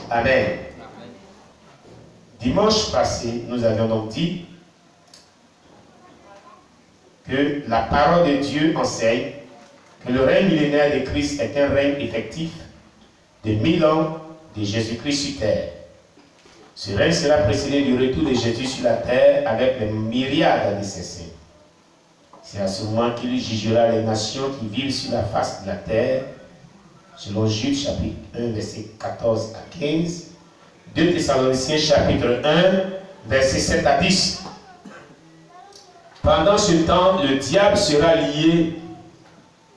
Amen. Dimanche passé, nous avions donc dit que la parole de Dieu enseigne que le règne millénaire de Christ est un règne effectif de 1000 ans de Jésus-Christ sur terre. Ce règne sera précédé du retour de Jésus sur la terre avec les myriades de ses saints. C'est à ce moment qu'il jugera les nations qui vivent sur la face de la terre, selon Jude chapitre 1, verset 14 à 15, 2 Thessaloniciens chapitre 1, verset 7 à 10. Pendant ce temps, le diable sera lié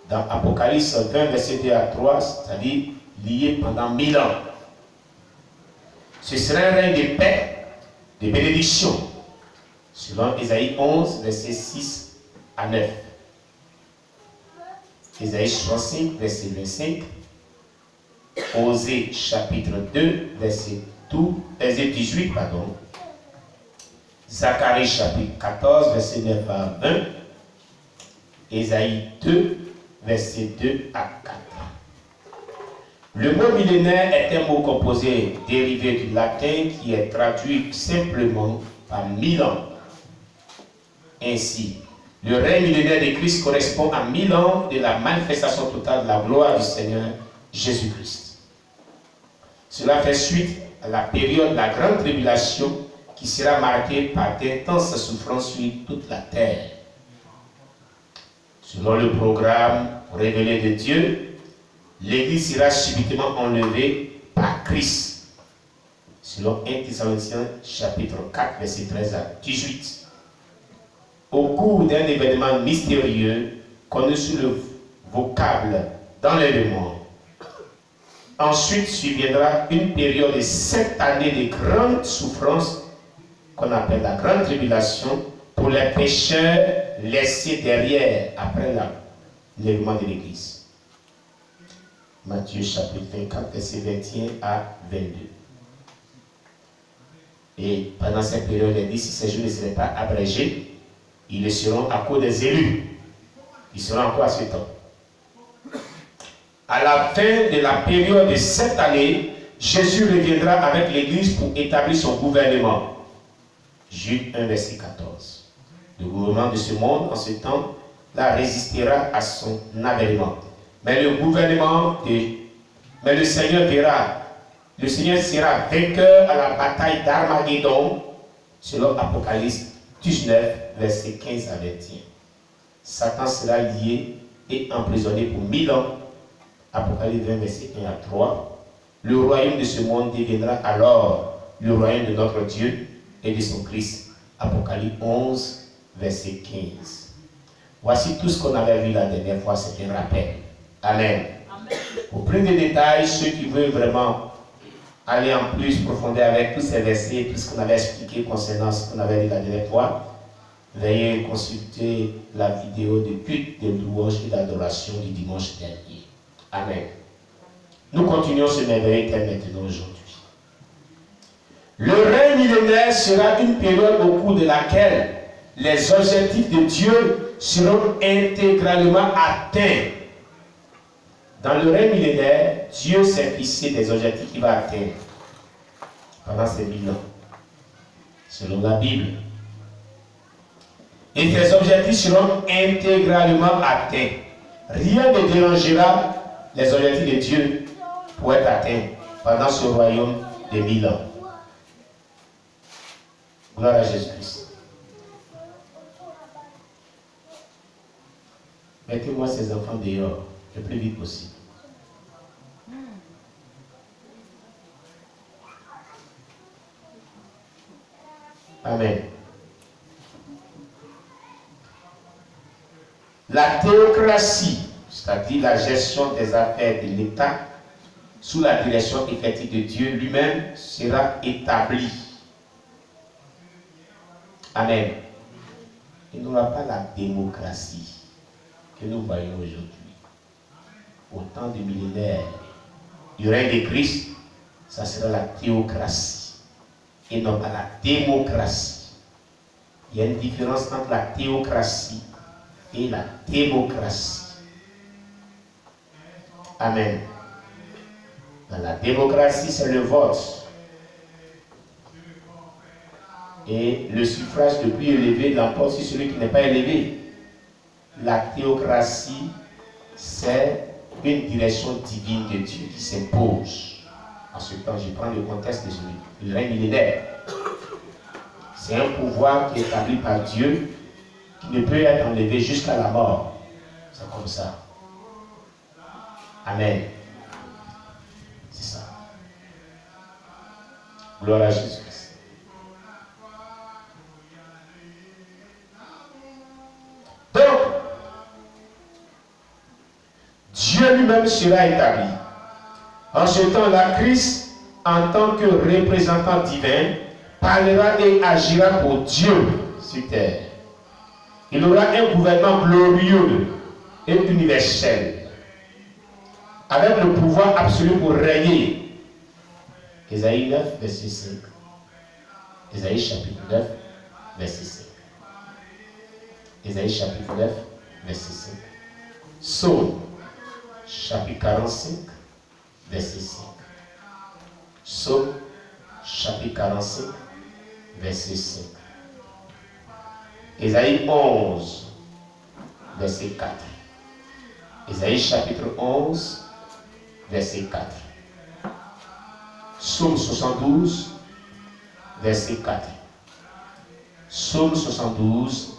dans Apocalypse 20, verset 2 à 3, c'est-à-dire lié pendant 1000 ans. Ce sera un règne de paix, de bénédiction, selon Ésaïe 11, verset 6 à 9. Ésaïe 65, verset 25. Osée chapitre 2, verset 18, pardon. Zacharie chapitre 14, verset 9 à 20. Ésaïe 2, verset 2 à 4. Le mot millénaire est un mot composé dérivé du latin qui est traduit simplement par 1000 ans. Ainsi, le règne millénaire de Christ correspond à 1000 ans de la manifestation totale de la gloire du Seigneur Jésus-Christ. Cela fait suite à la période de la grande tribulation qui sera marquée par d'intenses souffrances sur toute la terre. Selon le programme révélé de Dieu, l'Église sera subitement enlevée par Christ. Selon 1 Thessaloniciens chapitre 4, verset 13 à 18. Au cours d'un événement mystérieux connu sous le vocable d'enlèvement. Ensuite surviendra une période de 7 années de grande souffrance qu'on appelle la grande tribulation pour les pécheurs laissés derrière après l'enlèvement de l'Église. Matthieu chapitre 24, verset 21 à 22. Et pendant cette période, il dit, si ces jours ne seraient pas abrégés, ils le seront à cause des élus. Ils seront encore à ce temps. À la fin de la période de 7 années, Jésus reviendra avec l'Église pour établir son gouvernement. Jude 1, verset 14. Le gouvernement de ce monde, en ce temps, là, résistera à son avènement. Mais le Seigneur sera vainqueur à la bataille d'Armageddon, selon Apocalypse 19, verset 15 à 21. Satan sera lié et emprisonné pour 1000 ans. Apocalypse 20, verset 1 à 3. Le royaume de ce monde deviendra alors le royaume de notre Dieu et de son Christ. Apocalypse 11, verset 15. Voici tout ce qu'on avait vu la dernière fois, c'est un rappel. Amen. Amen. Pour plus de détails, ceux qui veulent vraiment aller en plus profondeur avec tous ces versets, tout ce qu'on avait expliqué concernant ce qu'on avait dit la dernière fois, veuillez consulter la vidéo de culte de louange et d'adoration du dimanche dernier. Amen. Nous continuons ce merveilleux thème maintenant aujourd'hui. Le règne millénaire sera une période au cours de laquelle les objectifs de Dieu seront intégralement atteints. Dans le règne millénaire, Dieu s'est fixé des objectifs qu'il va atteindre pendant ces 1000 ans, selon la Bible. Et ces objectifs seront intégralement atteints. Rien ne dérangera les objectifs de Dieu pour être atteints pendant ce royaume de 1000 ans. Gloire à Jésus-Christ. Mettez-moi ces enfants dehors le plus vite possible. Amen. La théocratie, c'est-à-dire la gestion des affaires de l'État sous la direction effective de Dieu lui-même, sera établie. Amen. Il n'y aura pas la démocratie que nous voyons aujourd'hui. Au temps du millénaire, du règne de Christ, ça sera la théocratie et non pas la démocratie. Il y a une différence entre la théocratie et la démocratie. Amen. Dans la démocratie, c'est le vote. Et le suffrage le plus élevé l'emporte sur celui qui n'est pas élevé. La théocratie, c'est une direction divine de Dieu qui s'impose. En ce temps, je prends le contexte de celui du règne millénaire. C'est un pouvoir qui est établi par Dieu, qui ne peut être enlevé jusqu'à la mort. C'est comme ça. Amen. C'est ça. Gloire à Jésus-Christ. Donc, Dieu lui-même sera établi. En ce temps, la Christ, en tant que représentant divin, parlera et agira pour Dieu sur terre. Il aura un gouvernement glorieux et universel, avec le pouvoir absolu pour régner. Ésaïe 9, verset 5. Ésaïe chapitre 9, verset 5. Ésaïe chapitre 9, verset 5. Psaume chapitre 45, verset 5. Psaume chapitre 45, verset 5. Ésaïe 11, verset 4. Ésaïe chapitre 11, verset 4. Psaume 72, verset 4. Psaume 72,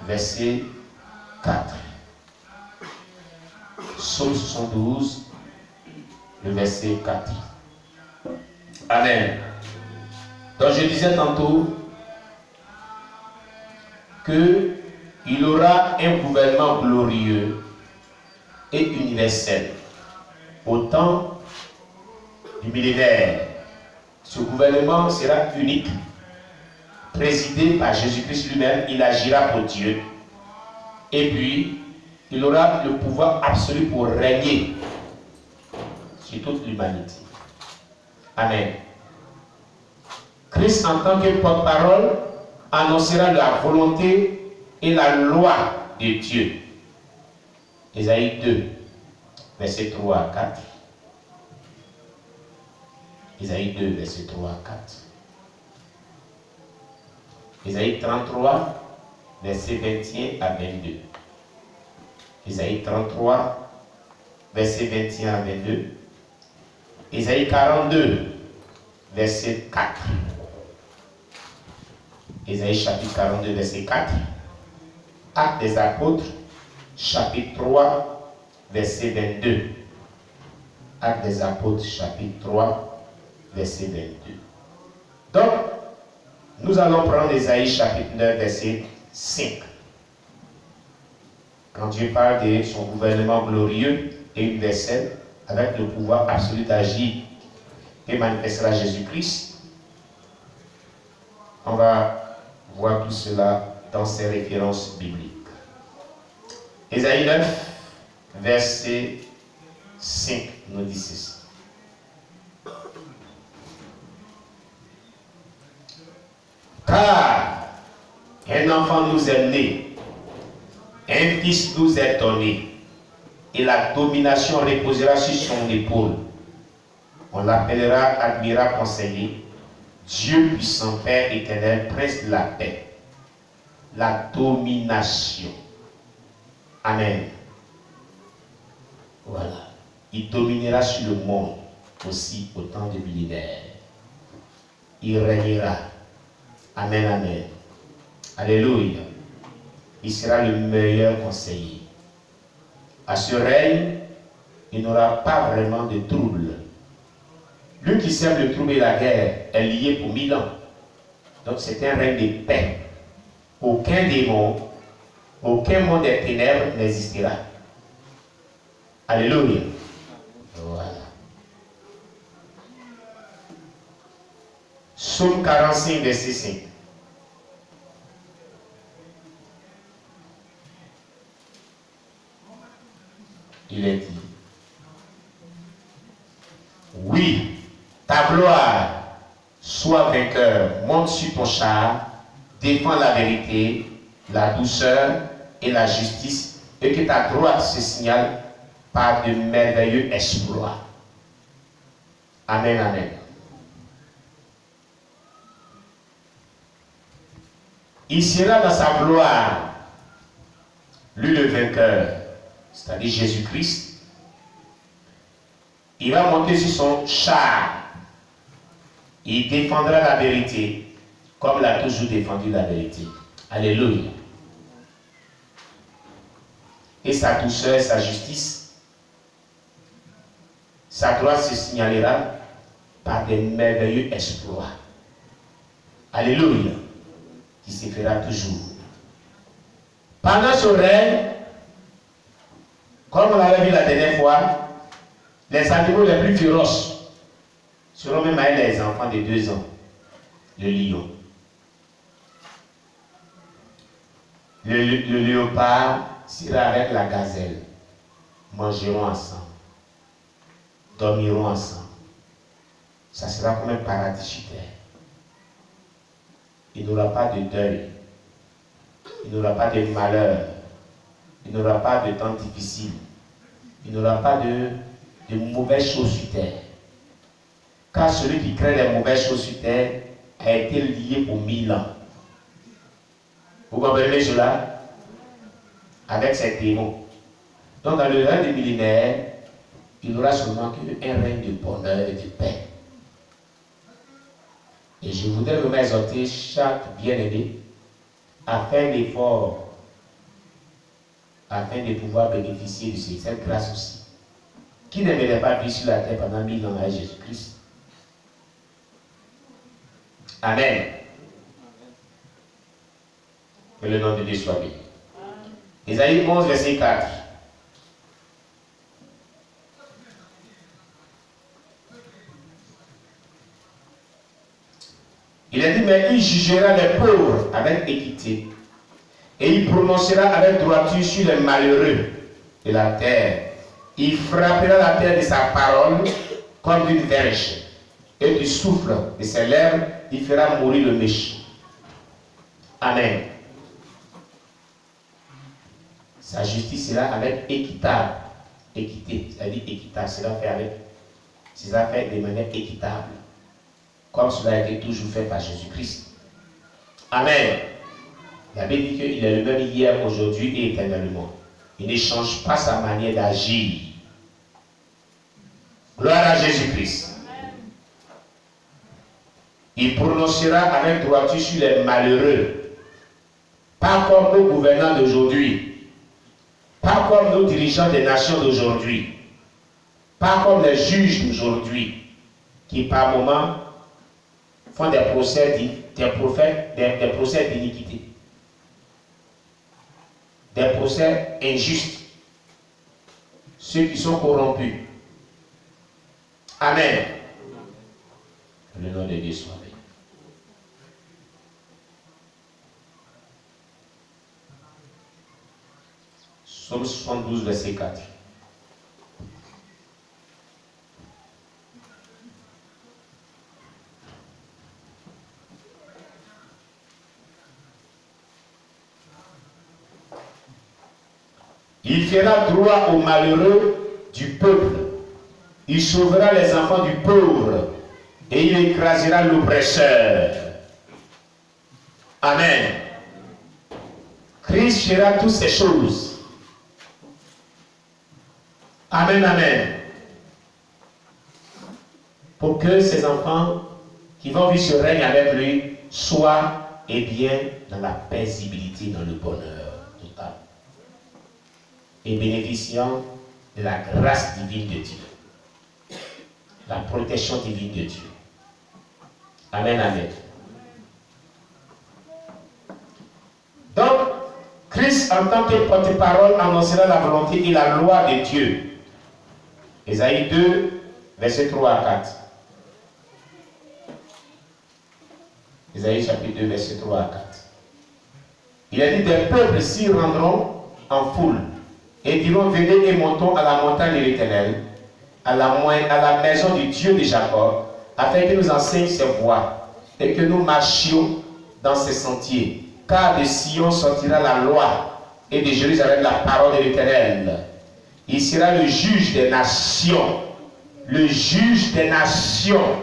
verset 4. Psaume 72, le verset 4. Amen. Donc je disais tantôt qu'il aura un gouvernement glorieux et universel au temps du millénaire. Ce gouvernement sera unique, présidé par Jésus-Christ lui-même. Il agira pour Dieu. Et puis, il aura le pouvoir absolu pour régner sur toute l'humanité. Amen. Christ, en tant que porte-parole, annoncera la volonté et la loi de Dieu. Ésaïe 2, verset 3 à 4. Ésaïe 2, verset 3 à 4. Ésaïe 33, verset 21 à 22. Ésaïe 33, verset 21 à 22. Ésaïe 42, verset 4. Ésaïe chapitre 42, verset 4. Actes des apôtres, chapitre 3, verset 22. Actes des apôtres, chapitre 3, verset 22. Donc, nous allons prendre Ésaïe chapitre 9, verset 5. Quand Dieu parle de son gouvernement glorieux et universel, avec le pouvoir absolu d'agir et manifestera Jésus-Christ, on va voir tout cela dans ces références bibliques. Ésaïe 9, verset 5, nous dit ceci. Car un enfant nous est né, un fils nous est donné, et la domination reposera sur son épaule. On l'appellera admirable conseiller, Dieu puissant, Père éternel, prince de la paix. La domination. Amen. Voilà. Il dominera sur le monde aussi au temps de millénaire. Il régnera. Amen, amen. Alléluia. Il sera le meilleur conseiller. À ce règne, il n'aura pas vraiment de trouble. Lui qui sème le trouble et la guerre est lié pour 1000 ans. Donc c'est un règne de paix. Aucun démon, aucun monde des ténèbres n'existera. Alléluia. Voilà. Psaume 45, verset 5. Il est dit, oui, ta gloire, sois vainqueur, monte sur ton char, défends la vérité, la douceur et la justice, et que ta droite se signale par de merveilleux exploits. Amen, amen. Il sera dans sa gloire, lui le vainqueur, c'est-à-dire Jésus-Christ. Il va monter sur son char. Il défendra la vérité, comme il a toujours défendu la vérité. Alléluia. Et sa douceur, sa justice, sa droite se signalera par des merveilleux exploits. Alléluia. Qui se fera toujours. Pendant ce règne, comme on l'avait vu la dernière fois, les animaux les plus féroces seront même avec les enfants de 2 ans. Le lion. Le léopard sera avec la gazelle. Mangeront ensemble. Dormiront ensemble. Ça sera comme un paradis sur terre. Il n'aura pas de deuil. Il n'aura pas de malheur. Il n'aura pas de temps difficile. Il n'aura pas de mauvaises choses sur terre. Car celui qui crée les mauvaises choses sur terre a été lié pour 1000 ans. Vous comprenez cela? Avec ses démons. Donc dans le règne des millénaires, il n'aura seulement qu'un règne de bonheur et de paix. Et je voudrais vraiment exhorter chaque bien-aimé à faire l'effort afin de pouvoir bénéficier de cette grâce aussi. Qui n'aimerait pas vivre sur la terre pendant 1000 ans avec Jésus-Christ? Amen. Que le nom de Dieu soit béni. Ésaïe 11, verset 4. Il a dit, mais il jugera les pauvres avec équité, et il prononcera avec droiture sur les malheureux de la terre. Il frappera la terre de sa parole comme d'une verge, et du souffle de ses lèvres, il fera mourir le méchant. Amen. Sa justice sera avec équitable. Équité, c'est-à-dire équitable, cela fait de manière équitable, comme cela a été toujours fait par Jésus-Christ. Amen. La Bible dit qu'il est le même hier, aujourd'hui et éternellement. Il ne change pas sa manière d'agir. Gloire à Jésus-Christ. Il prononcera avec droiture sur les malheureux. Pas comme nos gouvernants d'aujourd'hui. Pas comme nos dirigeants des nations d'aujourd'hui. Pas comme les juges d'aujourd'hui. Qui par moments font des procès d'iniquité. Des procès injustes. Ceux qui sont corrompus. Amen. Que le nom de Dieu soit béni. Psaume 72, verset 4. Il fera droit aux malheureux du peuple. Il sauvera les enfants du pauvre et il écrasera l'oppresseur. Amen. Christ fera toutes ces choses. Amen, amen. Pour que ces enfants qui vont vivre ce règne avec lui soient et bien dans la paisibilité, dans le bonheur total. Et bénéficiant de la grâce divine de Dieu. La protection divine de Dieu. Amen, amen. Donc, Christ en tant que porte-parole annoncera la volonté et la loi de Dieu. Ésaïe 2, versets 3 à 4. Ésaïe chapitre 2, verset 3 à 4. Il a dit, des peuples s'y rendront en foule et diront, venez et montons à la montagne de l'Éternel, à la maison du Dieu de Jacob, afin que nous enseigne ses voies et que nous marchions dans ses sentiers. Car de Sion sortira la loi et de Jérusalem la parole de l'Éternel. Il sera le juge des nations le juge des nations.